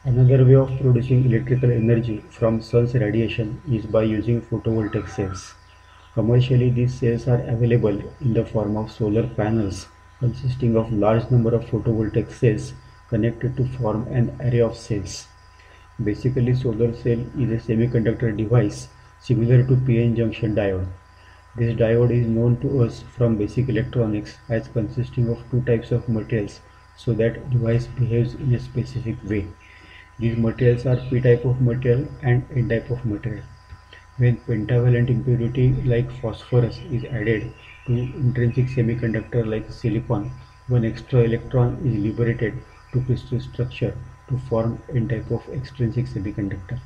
Another way of producing electrical energy from sun's radiation is by using photovoltaic cells. Commercially, these cells are available in the form of solar panels consisting of large number of photovoltaic cells connected to form an array of cells. Basically, solar cell is a semiconductor device similar to PN junction diode. This diode is known to us from basic electronics as consisting of two types of materials so that device behaves in a specific way. These materials are p-type of material and n-type of material. When pentavalent impurity like phosphorus is added to intrinsic semiconductor like silicon, one extra electron is liberated to crystal structure to form n-type of extrinsic semiconductor.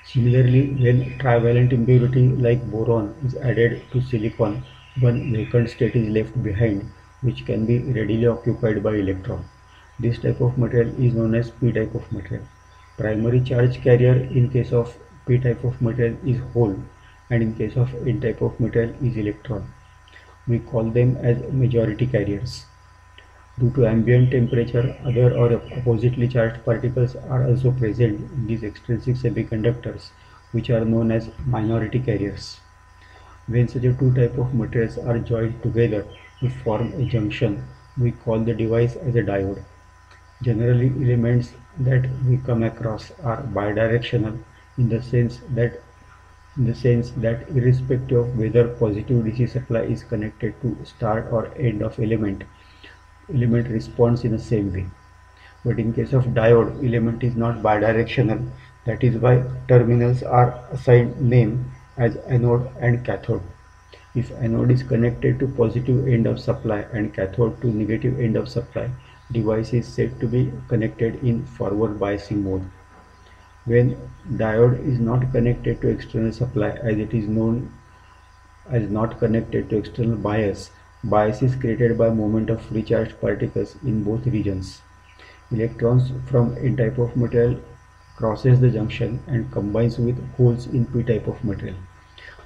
Similarly, when trivalent impurity like boron is added to silicon, one vacant state is left behind which can be readily occupied by electron. This type of material is known as p-type of material. Primary charge carrier in case of p-type of material is hole and in case of n-type of material is electron. We call them as majority carriers. Due to ambient temperature, other or oppositely charged particles are also present in these extrinsic semiconductors, which are known as minority carriers. When such a two types of materials are joined together to form a junction, we call the device as a diode. Generally, elements that we come across are bidirectional in the sense that irrespective of whether positive DC supply is connected to start or end of element responds in the same way. But in case of diode, element is not bidirectional. That is why terminals are assigned name as anode and cathode. If anode is connected to positive end of supply and cathode to negative end of supply, device is said to be connected in forward biasing mode. When diode is not connected to external supply, as it is known as not connected to external bias, bias is created by movement of free charged particles in both regions. Electrons from n-type of material crosses the junction and combines with holes in p-type of material.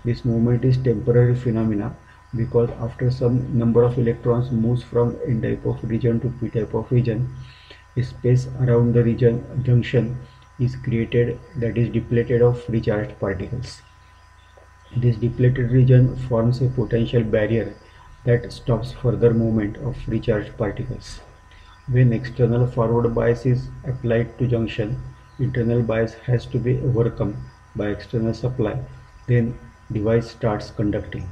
This movement is temporary phenomena because after some number of electrons moves from n-type of region to p-type of region, a space around the region junction is created that is depleted of free charged particles. This depleted region forms a potential barrier that stops further movement of free charged particles. When external forward bias is applied to junction, internal bias has to be overcome by external supply, then device starts conducting.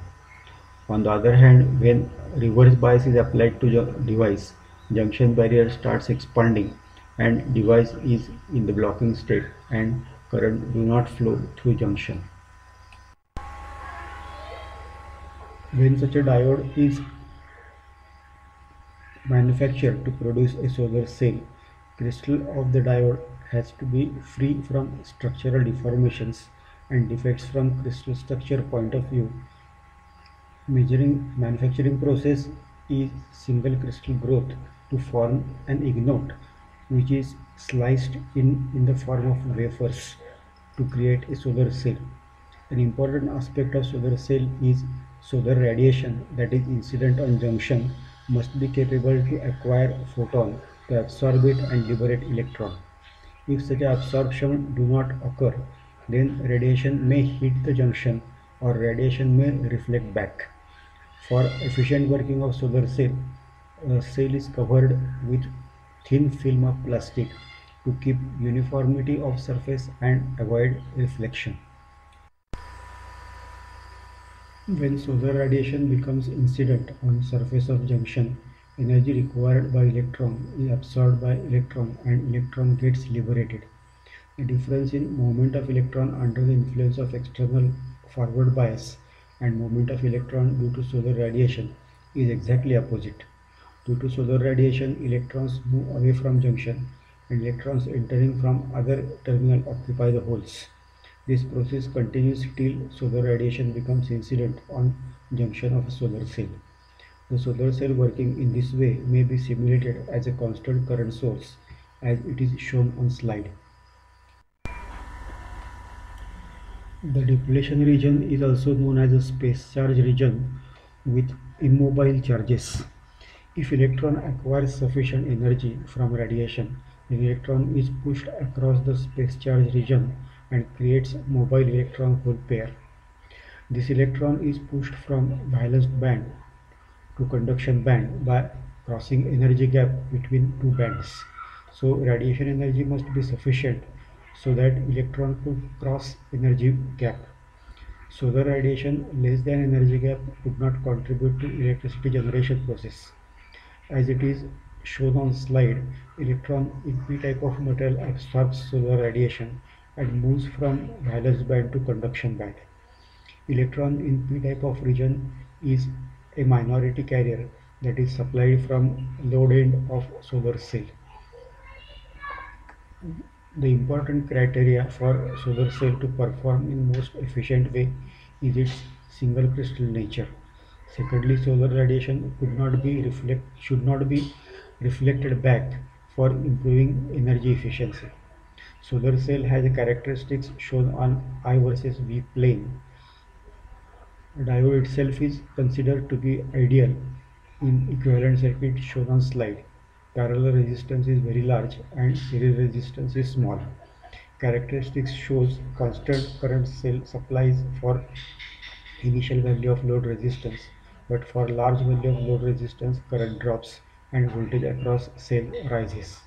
On the other hand, when reverse bias is applied to device, junction barrier starts expanding and device is in the blocking state and current do not flow through junction. When such a diode is manufactured to produce a solar cell, crystal of the diode has to be free from structural deformations and defects from crystal structure point of view. Manufacturing process is single crystal growth to form an ingot which is sliced in the form of wafers to create a solar cell. An important aspect of solar cell is solar radiation that is incident on junction must be capable to acquire photon to absorb it and liberate electron. If such absorption do not occur, then radiation may hit the junction or radiation may reflect back. For efficient working of solar cell, a cell is covered with thin film of plastic to keep uniformity of surface and avoid reflection. When solar radiation becomes incident on surface of junction, energy required by electron is absorbed by electron and electron gets liberated. The difference in movement of electron under the influence of external forward bias and movement of electron due to solar radiation is exactly opposite. Due to solar radiation, electrons move away from junction and electrons entering from other terminal occupy the holes. This process continues till solar radiation becomes incident on junction of a solar cell. The solar cell working in this way may be simulated as a constant current source as it is shown on slide. The depletion region is also known as a space charge region with immobile charges. If electron acquires sufficient energy from radiation, The electron is pushed across the space charge region and creates mobile electron hole pair. This electron is pushed from valence band to conduction band by crossing energy gap between two bands. So radiation energy must be sufficient so that electron could cross energy gap. Solar radiation less than energy gap would not contribute to electricity generation process. As it is shown on slide, electron in p-type of metal absorbs solar radiation and moves from valence band to conduction band. Electron in p-type of region is a minority carrier that is supplied from load end of solar cell. The important criteria for solar cell to perform in most efficient way is its single crystal nature. Secondly, solar radiation should not be reflected back for improving energy efficiency. Solar cell has characteristics shown on I versus V plane. Diode itself is considered to be ideal in equivalent circuit shown on slide. Parallel resistance is very large and series resistance is small. Characteristics shows constant current cell supplies for initial value of load resistance, but for large value of load resistance current drops and voltage across cell rises.